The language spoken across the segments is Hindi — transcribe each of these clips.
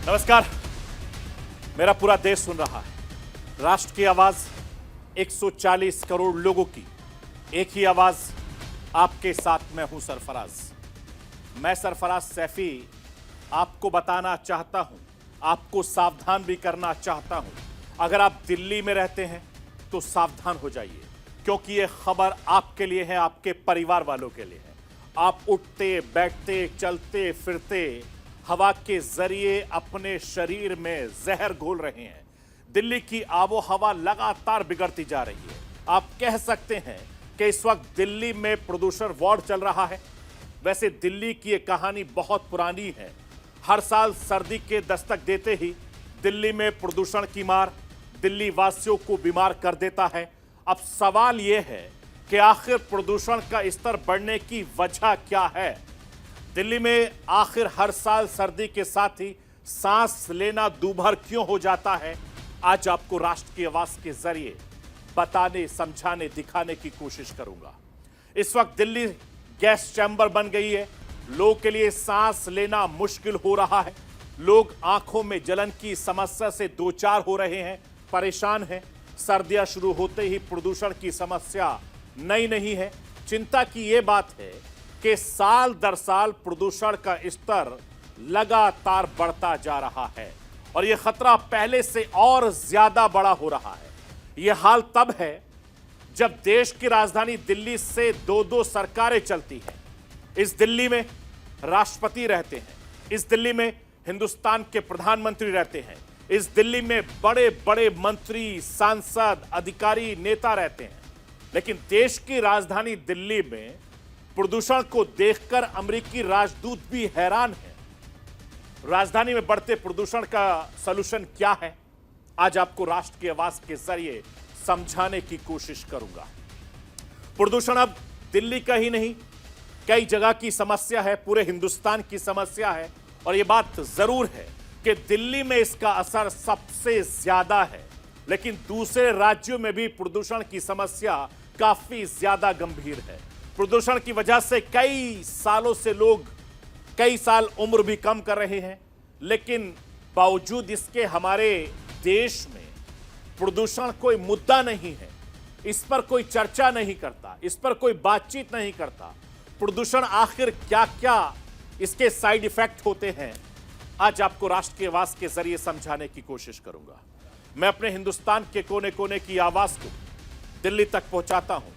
नमस्कार। मेरा पूरा देश सुन रहा है। राष्ट्र की आवाज 140 करोड़ लोगों की एक ही आवाज, आपके साथ मैं हूं सरफराज। मैं सरफराज सैफी आपको बताना चाहता हूं, आपको सावधान भी करना चाहता हूं। अगर आप दिल्ली में रहते हैं तो सावधान हो जाइए, क्योंकि यह खबर आपके लिए है, आपके परिवार वालों के लिए है। आप उठते बैठते चलते फिरते हवा के जरिए अपने शरीर में जहर घोल रहे हैं। दिल्ली की आबो हवा लगातार बिगड़ती जा रही है। आप कह सकते हैं कि इस वक्त दिल्ली में प्रदूषण वॉर चल रहा है। वैसे दिल्ली की ये कहानी बहुत पुरानी है। हर साल सर्दी के दस्तक देते ही दिल्ली में प्रदूषण की मार दिल्ली वासियों को बीमार कर देता है। अब सवाल यह है कि आखिर प्रदूषण का स्तर बढ़ने की वजह क्या है। दिल्ली में आखिर हर साल सर्दी के साथ ही सांस लेना दूभर क्यों हो जाता है, आज आपको राष्ट्र की आवाज के जरिए बताने, समझाने, दिखाने की कोशिश करूंगा। इस वक्त दिल्ली गैस चैम्बर बन गई है। लोगों के लिए सांस लेना मुश्किल हो रहा है। लोग आंखों में जलन की समस्या से दो चार हो रहे हैं, परेशान हैं। सर्दियां शुरू होते ही प्रदूषण की समस्या नई नहीं है। चिंता की यह बात है कि साल दर साल प्रदूषण का स्तर लगातार बढ़ता जा रहा है और यह खतरा पहले से और ज्यादा बड़ा हो रहा है। यह हाल तब है जब देश की राजधानी दिल्ली से दो दो सरकारें चलती हैं। इस दिल्ली में राष्ट्रपति रहते हैं, इस दिल्ली में हिंदुस्तान के प्रधानमंत्री रहते हैं, इस दिल्ली में बड़े बड़े मंत्री, सांसद, अधिकारी, नेता रहते हैं। लेकिन देश की राजधानी दिल्ली में प्रदूषण को देखकर अमेरिकी राजदूत भी हैरान है। राजधानी में बढ़ते प्रदूषण का सलूशन क्या है, आज आपको राष्ट्र की आवाज के जरिए समझाने की कोशिश करूंगा। प्रदूषण अब दिल्ली का ही नहीं, कई जगह की समस्या है, पूरे हिंदुस्तान की समस्या है। और यह बात जरूर है कि दिल्ली में इसका असर सबसे ज्यादा है, लेकिन दूसरे राज्यों में भी प्रदूषण की समस्या काफी ज्यादा गंभीर है। प्रदूषण की वजह से कई सालों से लोग कई साल उम्र भी कम कर रहे हैं, लेकिन बावजूद इसके हमारे देश में प्रदूषण कोई मुद्दा नहीं है। इस पर कोई चर्चा नहीं करता, इस पर कोई बातचीत नहीं करता। प्रदूषण आखिर क्या क्या इसके साइड इफेक्ट होते हैं, आज आपको राष्ट्र की आवाज के जरिए समझाने की कोशिश करूंगा। मैं अपने हिंदुस्तान के कोने कोने की आवाज को दिल्ली तक पहुंचाता हूं,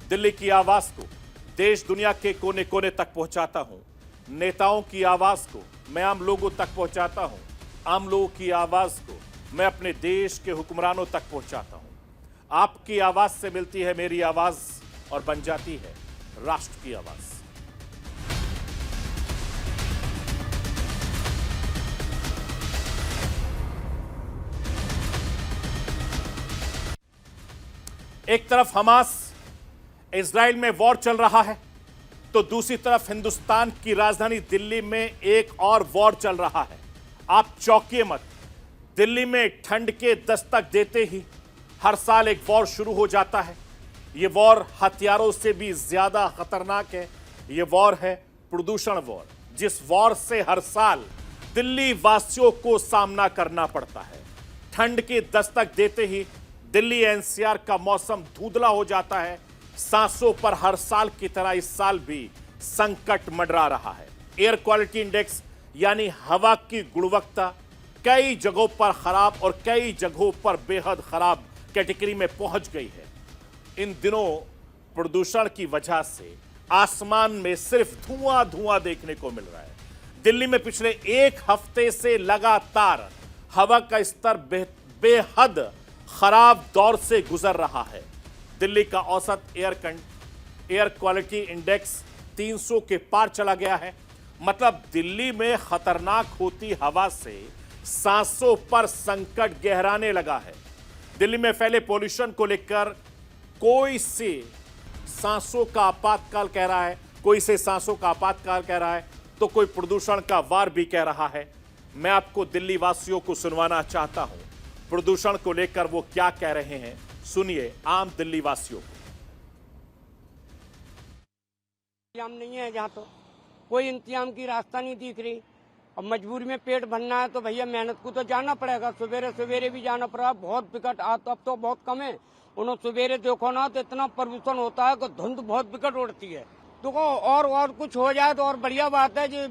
दिल्ली की आवाज को देश दुनिया के कोने कोने तक पहुंचाता हूं। नेताओं की आवाज को मैं आम लोगों तक पहुंचाता हूं, आम लोगों की आवाज को मैं अपने देश के हुक्मरानों तक पहुंचाता हूं। आपकी आवाज से मिलती है मेरी आवाज और बन जाती है राष्ट्र की आवाज। एक तरफ हमास इजराइल में वॉर चल रहा है, तो दूसरी तरफ हिंदुस्तान की राजधानी दिल्ली में एक और वॉर चल रहा है। आप चौंकिए मत, दिल्ली में ठंड के दस्तक देते ही हर साल एक वॉर शुरू हो जाता है। यह वॉर हथियारों से भी ज्यादा खतरनाक है। यह वॉर है प्रदूषण वॉर, जिस वॉर से हर साल दिल्ली वासियों को सामना करना पड़ता है। ठंड की दस्तक देते ही दिल्ली एनसीआर का मौसम धुंधला हो जाता है। सांसों पर हर साल की तरह इस साल भी संकट मंडरा रहा है। एयर क्वालिटी इंडेक्स यानी हवा की गुणवत्ता कई जगहों पर खराब और कई जगहों पर बेहद खराब कैटेगरी में पहुंच गई है। इन दिनों प्रदूषण की वजह से आसमान में सिर्फ धुआं धुआं देखने को मिल रहा है। दिल्ली में पिछले एक हफ्ते से लगातार हवा का स्तर बेहद खराब दौर से गुजर रहा है। दिल्ली का औसत एयर क्वालिटी इंडेक्स 300 के पार चला गया है। मतलब दिल्ली में खतरनाक होती हवा से सांसों पर संकट गहराने लगा है। दिल्ली में फैले पोल्यूशन को लेकर कोई से सांसों का आपातकाल कह रहा है, कोई से सांसों का आपातकाल कह रहा है, तो कोई प्रदूषण का वार भी कह रहा है। मैं आपको दिल्ली वासियों को सुनवाना चाहता हूं, प्रदूषण को लेकर वो क्या कह रहे हैं। सुनिए आम दिल्ली वासियों को। इंतजाम नहीं है, जहाँ तो कोई इंतजाम की रास्ता नहीं दिख रही। अब मजबूरी में पेट भरना है तो भैया मेहनत को तो जाना पड़ेगा। सवेरे सवेरे भी जाना पड़ा, बहुत विकट अब तो बहुत कम है। उन्होंने सवेरे देखो ना तो इतना प्रदूषण होता है कि धुंध बहुत विकट उड़ती है। तो और कुछ हो जाए तो और बढ़िया बात है, जो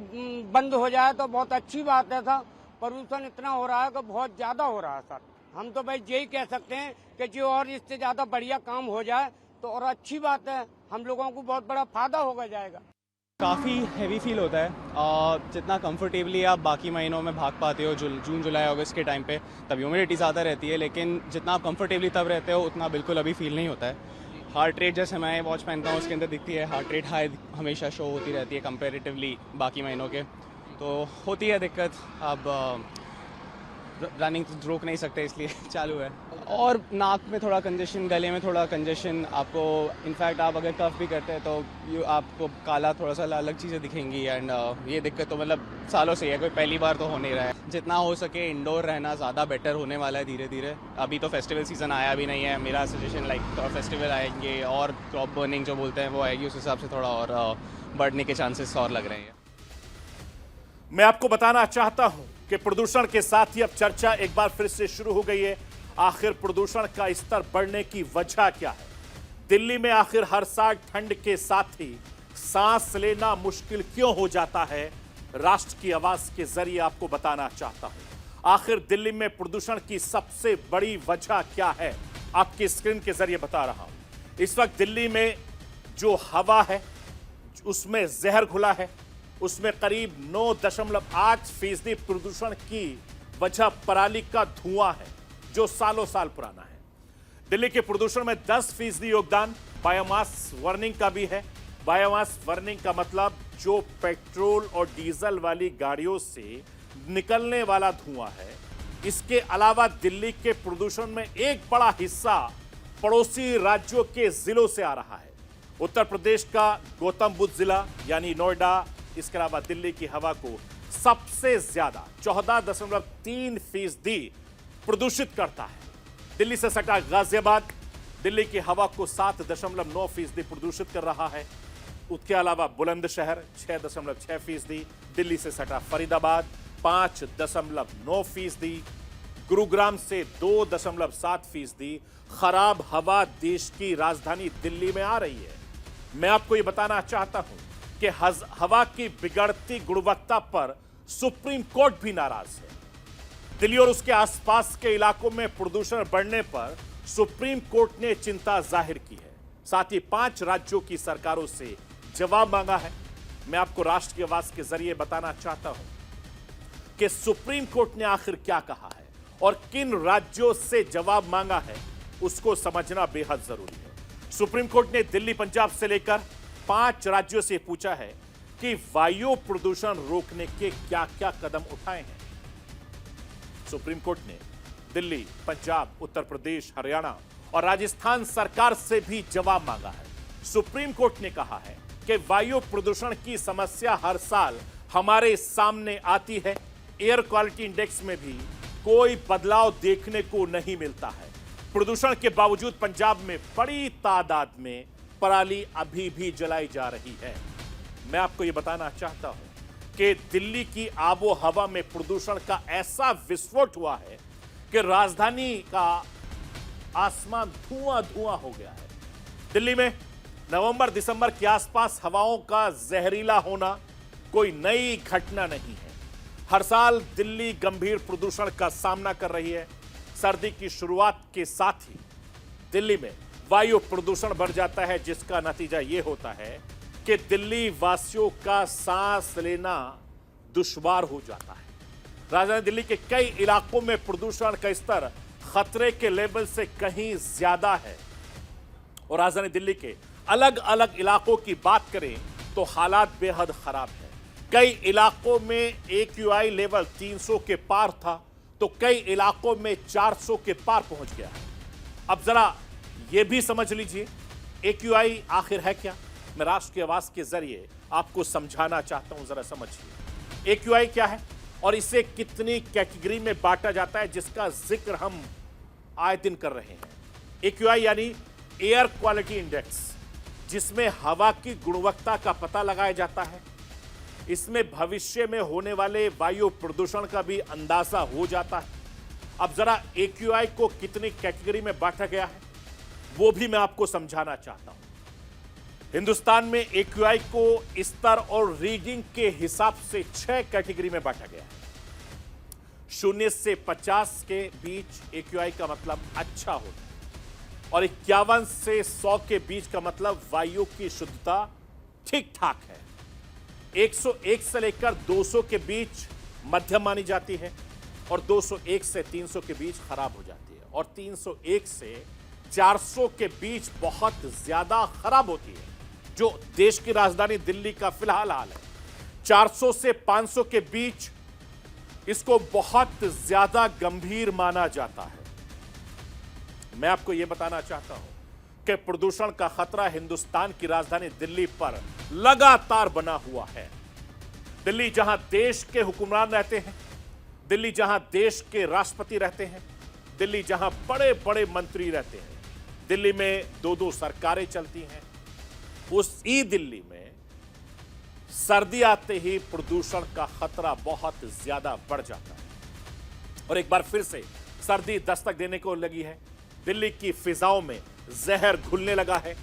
बंद हो जाए तो बहुत अच्छी बात है सर। प्रदूषण इतना हो रहा है कि बहुत ज्यादा हो रहा है सर। हम तो भाई यही कह सकते हैं कि जो और इससे ज्यादा बढ़िया काम हो जाए तो और अच्छी बात है, हम लोगों को बहुत बड़ा फायदा होगा जाएगा। काफ़ी हैवी फील होता है। जितना कंफर्टेबली आप बाकी महीनों में भाग पाते हो, जून जुलाई अगस्त के टाइम पे, तब ह्यूमिडिटी ज़्यादा रहती है, लेकिन जितना आप कंफर्टेबली तब रहते हो उतना बिल्कुल अभी फील नहीं होता है। हार्ट रेट, जैसे मैं वॉच पहनता हूँ उसके अंदर दिखती है, हार्ट रेट हाई हमेशा शो होती रहती है कंपेरेटिवली बाकी महीनों के, तो होती है दिक्कत। अब रनिंग तो रोक नहीं सकते इसलिए चालू है। और नाक में थोड़ा कंजेशन, गले में थोड़ा कंजेशन, आपको इनफैक्ट आप अगर कफ भी करते हैं तो आपको काला थोड़ा सा अलग चीज़ें दिखेंगी। एंड ये दिक्कत तो मतलब सालों से है, कोई पहली बार तो हो नहीं रहा है। जितना हो सके इंडोर रहना ज़्यादा बेटर होने वाला है धीरे धीरे। अभी तो फेस्टिवल सीज़न आया भी नहीं है। मेरा सजेशन फेस्टिवल आएंगे और क्रॉप बर्निंग जो बोलते हैं वो आएगी, उस हिसाब से थोड़ा और बढ़ने के चांसेस और लग रहे हैं। मैं आपको बताना चाहता हूं कि प्रदूषण के साथ ही अब चर्चा एक बार फिर से शुरू हो गई है। आखिर प्रदूषण का स्तर बढ़ने की वजह क्या है? दिल्ली में आखिर हर साल ठंड के साथ ही सांस लेना मुश्किल क्यों हो जाता है? राष्ट्र की आवाज के जरिए आपको बताना चाहता हूं। आखिर दिल्ली में प्रदूषण की सबसे बड़ी वजह क्या है, आपकी स्क्रीन के जरिए बता रहा हूं। इस वक्त दिल्ली में जो हवा है उसमें जहर घुला है। उसमें करीब 9.8% प्रदूषण की वजह पराली का धुआं है, जो सालों साल पुराना है। दिल्ली के प्रदूषण में 10% योगदान बायोमास बर्निंग का भी है। बायोमास बर्निंग का मतलब जो पेट्रोल और डीजल वाली गाड़ियों से निकलने वाला धुआं है। इसके अलावा दिल्ली के प्रदूषण में एक बड़ा हिस्सा पड़ोसी राज्यों के जिलों से आ रहा है। उत्तर प्रदेश का गौतम बुद्ध जिला यानी नोएडा, इसके अलावा दिल्ली की हवा को सबसे ज्यादा 14.3% प्रदूषित करता है। दिल्ली से सटा गाजियाबाद दिल्ली की हवा को 7.9% प्रदूषित कर रहा है। उसके अलावा बुलंदशहर 6.6%, दिल्ली से सटा फरीदाबाद 5.9%, गुरुग्राम से 2.7%। खराब हवा देश की राजधानी दिल्ली में आ रही है। मैं आपको यह बताना चाहता हूं कि हवा की बिगड़ती गुणवत्ता पर सुप्रीम कोर्ट भी नाराज है। दिल्ली और उसके आसपास के इलाकों में प्रदूषण बढ़ने पर सुप्रीम कोर्ट ने चिंता जाहिर की है। साथ ही 5 राज्यों की सरकारों से जवाब मांगा है। मैं आपको राष्ट्र की आवाज के जरिए बताना चाहता हूं कि सुप्रीम कोर्ट ने आखिर क्या कहा है और किन राज्यों से जवाब मांगा है, उसको समझना बेहद जरूरी है। सुप्रीम कोर्ट ने दिल्ली, पंजाब से लेकर 5 राज्यों से पूछा है कि वायु प्रदूषण रोकने के क्या क्या कदम उठाए हैं। सुप्रीम कोर्ट ने दिल्ली, पंजाब, उत्तर प्रदेश, हरियाणा और राजस्थान सरकार से भी जवाब मांगा है। सुप्रीम कोर्ट ने कहा है कि वायु प्रदूषण की समस्या हर साल हमारे सामने आती है। एयर क्वालिटी इंडेक्स में भी कोई बदलाव देखने को नहीं मिलता है। प्रदूषण के बावजूद पंजाब में बड़ी तादाद में पराली अभी भी जलाई जा रही है। मैं आपको यह बताना चाहता हूं कि दिल्ली की आबो हवा में प्रदूषण का ऐसा विस्फोट हुआ है कि राजधानी का आसमान धुआं धुआं हो गया है। दिल्ली में नवंबर दिसंबर के आसपास हवाओं का जहरीला होना कोई नई घटना नहीं है। हर साल दिल्ली गंभीर प्रदूषण का सामना कर रही है। सर्दी की शुरुआत के साथ ही दिल्ली में वायु प्रदूषण बढ़ जाता है, जिसका नतीजा यह होता है कि दिल्ली वासियों का सांस लेना दुश्वार हो जाता है। राजधानी दिल्ली के कई इलाकों में प्रदूषण का स्तर खतरे के लेवल से कहीं ज्यादा है और राजधानी दिल्ली के अलग अलग इलाकों की बात करें तो हालात बेहद खराब है। कई इलाकों में AQI लेवल 300 के पार था तो कई इलाकों में 400 के पार पहुंच गया है। अब जरा यह भी समझ लीजिए AQI आखिर है क्या। मैं राष्ट्र की आवाज के जरिए आपको समझाना चाहता हूं, जरा समझिए AQI क्या है और इसे कितनी कैटेगरी में बांटा जाता है, जिसका जिक्र हम आए दिन कर रहे हैं। AQI यानी एयर क्वालिटी इंडेक्स, जिसमें हवा की गुणवत्ता का पता लगाया जाता है। इसमें भविष्य में होने वाले वायु प्रदूषण का भी अंदाजा हो जाता है। अब जरा AQI को कितनी कैटेगरी में बांटा गया है वो भी मैं आपको समझाना चाहता हूं। हिंदुस्तान में AQI को स्तर और रीडिंग के हिसाब से 6 कैटेगरी में बांटा गया है। 0 से 50 के बीच AQI का मतलब अच्छा होता है और 51 से 100 के बीच का मतलब वायु की शुद्धता ठीक ठाक है। 101 से लेकर 200 के बीच मध्यम मानी जाती है और 201 से 300 के बीच खराब हो जाती है और 301 से 400 के बीच बहुत ज्यादा खराब होती है, जो देश की राजधानी दिल्ली का फिलहाल हाल है। 400 से 500 के बीच इसको बहुत ज्यादा गंभीर माना जाता है। मैं आपको यह बताना चाहता हूं कि प्रदूषण का खतरा हिंदुस्तान की राजधानी दिल्ली पर लगातार बना हुआ है। दिल्ली जहां देश के हुक्मरान रहते हैं, दिल्ली जहां देश के राष्ट्रपति रहते हैं, दिल्ली जहां बड़े बड़े मंत्री रहते हैं, दिल्ली में 2-2 सरकारें चलती हैं, उसी दिल्ली में सर्दी आते ही प्रदूषण का खतरा बहुत ज्यादा बढ़ जाता है और एक बार फिर से सर्दी दस्तक देने को लगी है। दिल्ली की फिजाओं में जहर घुलने लगा है।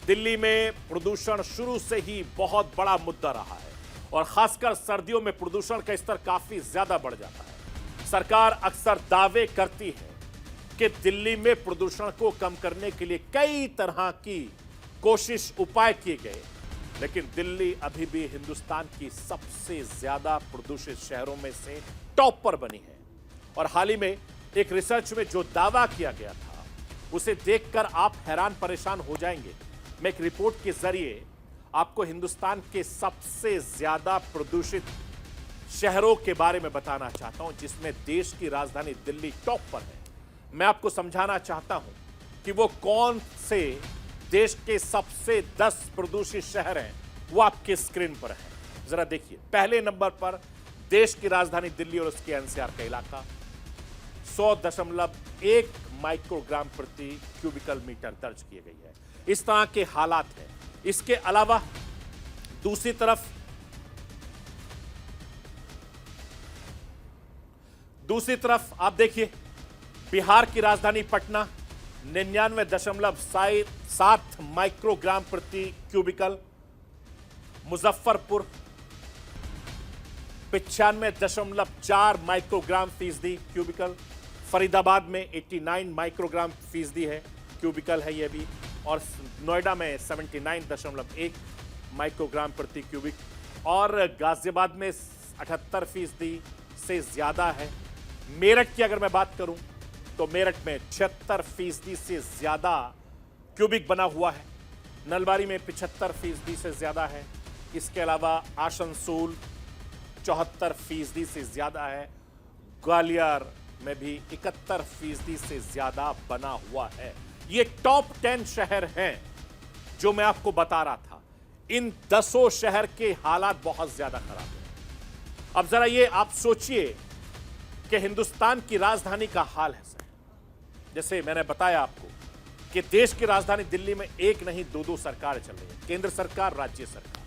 दिल्ली में प्रदूषण शुरू से ही बहुत बड़ा मुद्दा रहा है और खासकर सर्दियों में प्रदूषण का स्तर काफी ज्यादा बढ़ जाता है। सरकार अक्सर दावे करती है कि दिल्ली में प्रदूषण को कम करने के लिए कई तरह की कोशिश उपाय किए गए, लेकिन दिल्ली अभी भी हिंदुस्तान की सबसे ज्यादा प्रदूषित शहरों में से टॉप पर बनी है। और हाल ही में एक रिसर्च में जो दावा किया गया था उसे देखकर आप हैरान परेशान हो जाएंगे। मैं एक रिपोर्ट के जरिए आपको हिंदुस्तान के सबसे ज्यादा प्रदूषित शहरों के बारे में बताना चाहता हूं, जिसमें देश की राजधानी दिल्ली टॉप पर है। मैं आपको समझाना चाहता हूं कि वो कौन से देश के सबसे 10 प्रदूषित शहर हैं, वो आपके स्क्रीन पर है। जरा देखिए, पहले नंबर पर देश की राजधानी दिल्ली और उसके एनसीआर का इलाका 100.1 माइक्रोग्राम प्रति क्यूबिकल मीटर दर्ज किए गई है। इस तरह के हालात हैं। इसके अलावा दूसरी तरफ आप देखिए, बिहार की राजधानी पटना 99.7 माइक्रोग्राम प्रति क्यूबिकल, मुजफ्फरपुर 95.4 माइक्रोग्राम फीसदी क्यूबिकल, फरीदाबाद में 89 माइक्रोग्राम फीसदी है क्यूबिकल है यह भी, और नोएडा में 79.1 माइक्रोग्राम प्रति क्यूबिक, और गाजियाबाद में 78% से ज्यादा है। मेरठ की अगर मैं बात करूं तो मेरठ में 76% से ज्यादा क्यूबिक बना हुआ है। नलबारी में 75% से ज्यादा है। इसके अलावा आसनसोल 74% से ज्यादा है। ग्वालियर में भी 71% से ज्यादा बना हुआ है। ये टॉप 10 शहर हैं जो मैं आपको बता रहा था। इन 10 शहर के हालात बहुत ज्यादा खराब हैं। अब जरा ये आप सोचिए कि हिंदुस्तान की राजधानी का हाल है। जैसे मैंने बताया आपको कि देश की राजधानी दिल्ली में एक नहीं 2-2 सरकारें चल रही है, केंद्र सरकार, राज्य सरकार।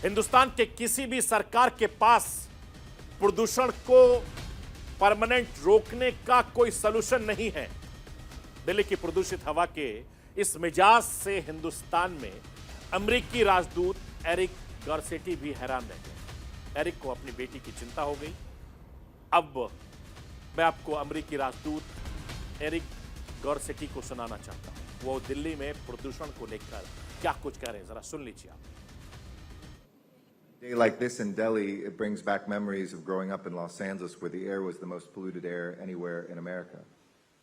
हिंदुस्तान के किसी भी सरकार के पास प्रदूषण को परमानेंट रोकने का कोई सलूशन नहीं है। दिल्ली की प्रदूषित हवा के इस मिजाज से हिंदुस्तान में अमेरिकी राजदूत एरिक गॉरसेटी भी हैरान रह गए। एरिक को अपनी बेटी की चिंता हो गई। अब मैं आपको अमेरिकी राजदूत एरिक गॉरसेटी को सुनाना चाहता हूं, वो दिल्ली में प्रदूषण को लेकर क्या कुछ कह रहे हैं, जरा सुन लीजिए आप। A day like this in Delhi, it brings back memories of growing up in Los Angeles, where the air was the most polluted air anywhere in America.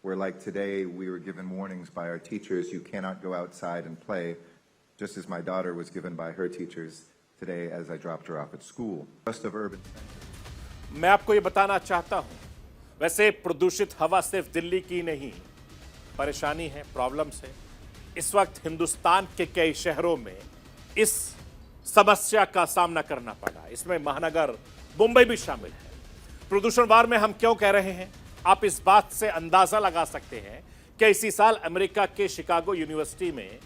Where, like today, we were given warnings by our teachers, you cannot go outside and play, just as my daughter was given by her teachers today as I dropped her off at school. Rest of urban centers. मैं आपको ये बताना चाहता हूं, वैसे प्रदूषित हवा सिर्फ दिल्ली की नहीं परेशानी है, प्रॉब्लम्स है। इस वक्त हिंदुस्तान के कई शहरों में इस समस्या का सामना करना पड़ा। इसमें महानगर मुंबई भी शामिल है। प्रदूषण वार में हम क्यों कह रहे हैं, आप इस बात से अंदाजा लगा सकते हैं कि इसी साल अमेरिका के शिकागो यूनिवर्सिटी में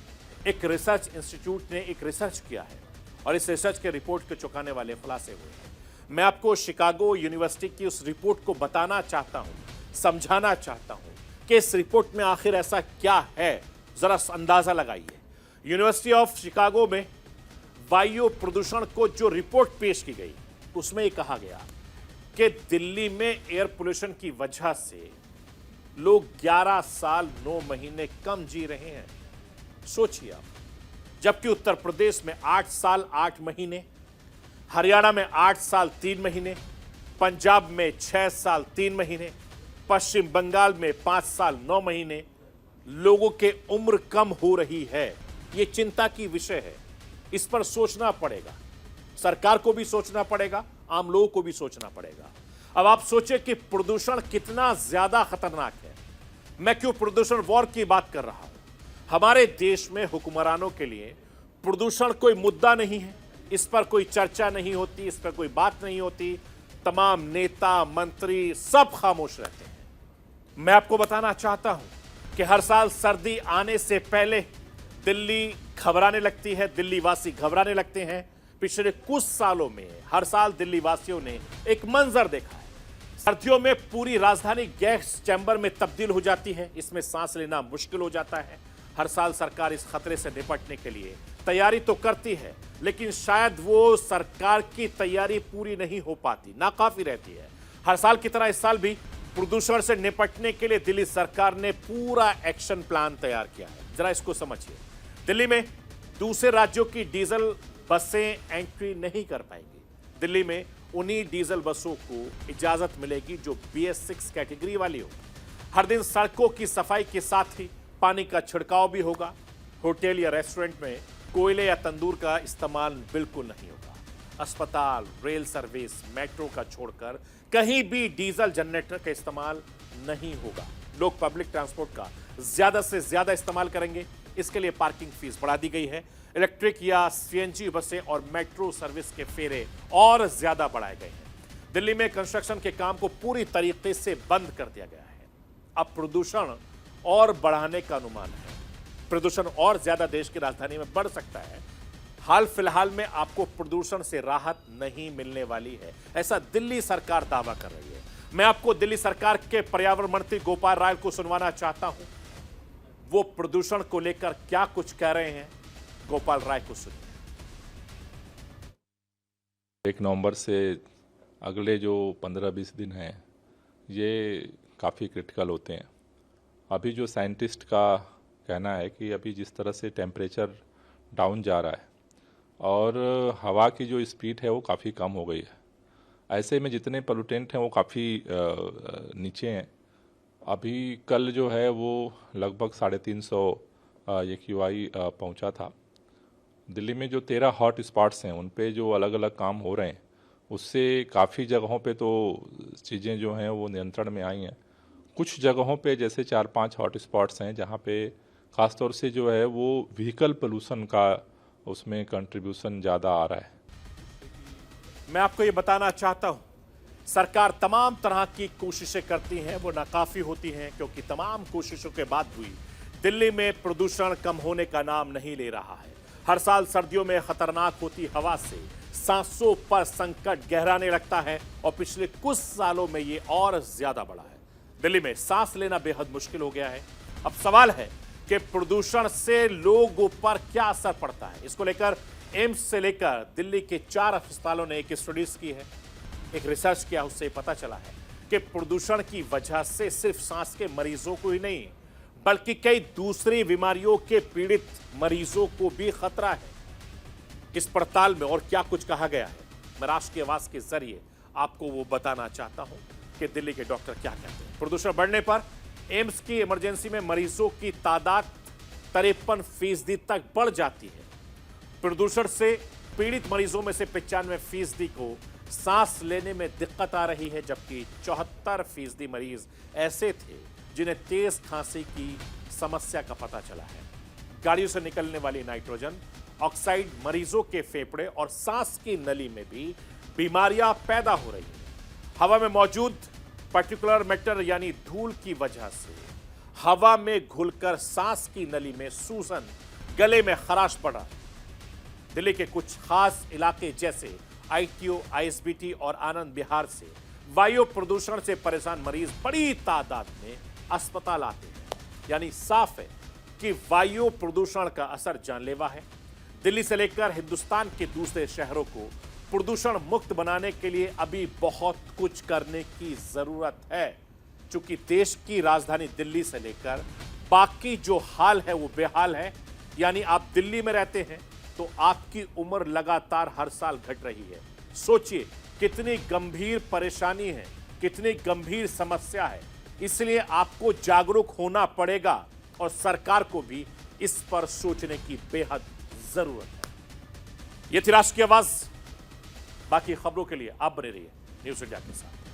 एक रिसर्च इंस्टीट्यूट ने एक रिसर्च किया है और इस रिसर्च के रिपोर्ट के चौंकाने वाले खुलासे हुए हैं। मैं आपको शिकागो यूनिवर्सिटी की उस रिपोर्ट को बताना चाहता हूं, समझाना चाहता हूं कि इस रिपोर्ट में आखिर ऐसा क्या है, जरा अंदाजा लगाइए। यूनिवर्सिटी ऑफ शिकागो में वायु प्रदूषण को जो रिपोर्ट पेश की गई उसमें यह कहा गया कि दिल्ली में एयर पोल्यूशन की वजह से लोग 11 साल 9 महीने कम जी रहे हैं। सोचिए आप, जबकि उत्तर प्रदेश में 8 साल 8 महीने, हरियाणा में 8 साल 3 महीने, पंजाब में 6 साल 3 महीने, पश्चिम बंगाल में 5 साल 9 महीने लोगों के उम्र कम हो रही है। यह चिंता की विषय है। इस पर सोचना पड़ेगा, सरकार को भी सोचना पड़ेगा, आम लोगों को भी सोचना पड़ेगा। अब आप सोचिए कि प्रदूषण कितना ज्यादा खतरनाक है। मैं क्यों प्रदूषण वॉर की बात कर रहा हूं? हमारे देश में हुक्मरानों के लिए प्रदूषण कोई मुद्दा नहीं है, इस पर कोई चर्चा नहीं होती, इस पर कोई बात नहीं होती। तमाम नेता मंत्री सब खामोश रहते हैं। मैं आपको बताना चाहता हूं कि हर साल सर्दी आने से पहले दिल्ली घबराने लगती है, दिल्ली वासी घबराने लगते हैं। पिछले कुछ सालों में हर साल दिल्ली वासियों ने एक मंजर देखा है। सर्दियों में पूरी राजधानी गैस चैम्बर में तब्दील हो जाती है, इसमें सांस लेना मुश्किल हो जाता है। हर साल सरकार इस खतरे से निपटने के लिए तैयारी तो करती है, लेकिन शायद वो सरकार की तैयारी पूरी नहीं हो पाती, नाकाफी रहती है। हर साल की तरह इस साल भी प्रदूषण से निपटने के लिए दिल्ली सरकार ने पूरा एक्शन प्लान तैयार किया है। जरा इसको समझिए। दिल्ली में दूसरे राज्यों की डीजल बसें एंट्री नहीं कर पाएंगी। दिल्ली में उन्हीं डीजल बसों को इजाजत मिलेगी जो BS6 कैटेगरी वाली हो। हर दिन सड़कों की सफाई के साथ ही पानी का छिड़काव भी होगा। होटल या रेस्टोरेंट में कोयले या तंदूर का इस्तेमाल बिल्कुल नहीं होगा। अस्पताल, रेल सर्विस, मेट्रो का छोड़कर कहीं भी डीजल जनरेटर का इस्तेमाल नहीं होगा। लोग पब्लिक ट्रांसपोर्ट का ज्यादा से ज्यादा इस्तेमाल करेंगे। इसके लिए पार्किंग फीस बढ़ा दी गई है। इलेक्ट्रिक या CNG बसें और मेट्रो सर्विस के फेरे और ज्यादा बढ़ाए गए हैं। दिल्ली में कंस्ट्रक्शन के काम को पूरी तरीके से बंद कर दिया गया है। अब प्रदूषण और बढ़ाने का अनुमान है। प्रदूषण और ज्यादा देश की राजधानी में बढ़ सकता है। हाल फिलहाल में आपको प्रदूषण से राहत नहीं मिलने वाली है, ऐसा दिल्ली सरकार दावा कर रही है। मैं आपको दिल्ली सरकार के पर्यावरण मंत्री गोपाल राय को सुनवाना चाहता हूं, वो प्रदूषण को लेकर क्या कुछ कह रहे हैं। गोपाल राय को सुनिए। 1 नवंबर से अगले जो 15-20 दिन हैं ये काफ़ी क्रिटिकल होते हैं। अभी जो साइंटिस्ट का कहना है कि अभी जिस तरह से टेम्परेचर डाउन जा रहा है और हवा की जो स्पीड है वो काफ़ी कम हो गई है। ऐसे में जितने पोल्यूटेंट हैं वो काफ़ी नीचे हैं। अभी कल जो है वो लगभग 350 AQI पहुंचा था। दिल्ली में जो 13 हॉट स्पॉट्स हैं उन पे जो अलग अलग काम हो रहे हैं उससे काफ़ी जगहों पे तो चीज़ें जो हैं वो नियंत्रण में आई हैं। कुछ जगहों पे जैसे 4-5 हॉट स्पॉट्स हैं जहाँ पे ख़ासतौर से जो है वो व्हीकल पोल्यूशन का उसमें कंट्रीब्यूशन ज़्यादा आ रहा है। मैं आपको ये बताना चाहता हूँ, सरकार तमाम तरह की कोशिशें करती हैं, वो नाकाफी होती हैं क्योंकि तमाम कोशिशों के बाद भी दिल्ली में प्रदूषण कम होने का नाम नहीं ले रहा है। हर साल सर्दियों में खतरनाक होती हवा से सांसों पर संकट गहराने लगता है और पिछले कुछ सालों में ये और ज्यादा बढ़ा है। दिल्ली में सांस लेना बेहद मुश्किल हो गया है। अब सवाल है कि प्रदूषण से लोगों पर क्या असर पड़ता है। इसको लेकर एम्स से लेकर दिल्ली के 4 अस्पतालों ने एक स्टडीज की है, एक रिसर्च किया, उससे पता चला है कि प्रदूषण की वजह से सिर्फ सांस के मरीजों को ही नहीं बल्कि कई दूसरी बीमारियों के पीड़ित मरीजों को भी खतरा है। इस पड़ताल में और क्या कुछ कहा गया है, मैं राष्ट्र की आवाज के जरिए आपको वो बताना चाहता हूं कि दिल्ली के डॉक्टर क्या कहते हैं। प्रदूषण बढ़ने पर एम्स की इमरजेंसी में मरीजों की तादाद 53% तक बढ़ जाती है। प्रदूषण से पीड़ित मरीजों में से 95% को सांस लेने में दिक्कत आ रही है, जबकि 74% मरीज ऐसे थे जिन्हें तेज खांसी की समस्या का पता चला है। गाड़ियों से निकलने वाली नाइट्रोजन ऑक्साइड मरीजों के फेफड़े और सांस की नली में भी बीमारियां पैदा हो रही हैं। हवा में मौजूद पार्टिकुलर मैटर यानी धूल की वजह से हवा में घुलकर सांस की नली में सूजन, गले में खराश पड़ा। दिल्ली के कुछ खास इलाके जैसे आईटीओ, आईएसबीटी और आनंद विहार से वायु प्रदूषण से परेशान मरीज बड़ी तादाद में अस्पताल आते हैं। यानी साफ है कि वायु प्रदूषण का असर जानलेवा है। दिल्ली से लेकर हिंदुस्तान के दूसरे शहरों को प्रदूषण मुक्त बनाने के लिए अभी बहुत कुछ करने की जरूरत है। चूंकि देश की राजधानी दिल्ली से लेकर बाकी जो हाल है वो बेहाल है। यानी आप दिल्ली में रहते हैं तो आपकी उम्र लगातार हर साल घट रही है। सोचिए कितनी गंभीर परेशानी है, कितनी गंभीर समस्या है। इसलिए आपको जागरूक होना पड़ेगा और सरकार को भी इस पर सोचने की बेहद जरूरत है। यह थी राष्ट्र की आवाज। बाकी खबरों के लिए आप बने रहिए न्यूज़ इंडिया के साथ।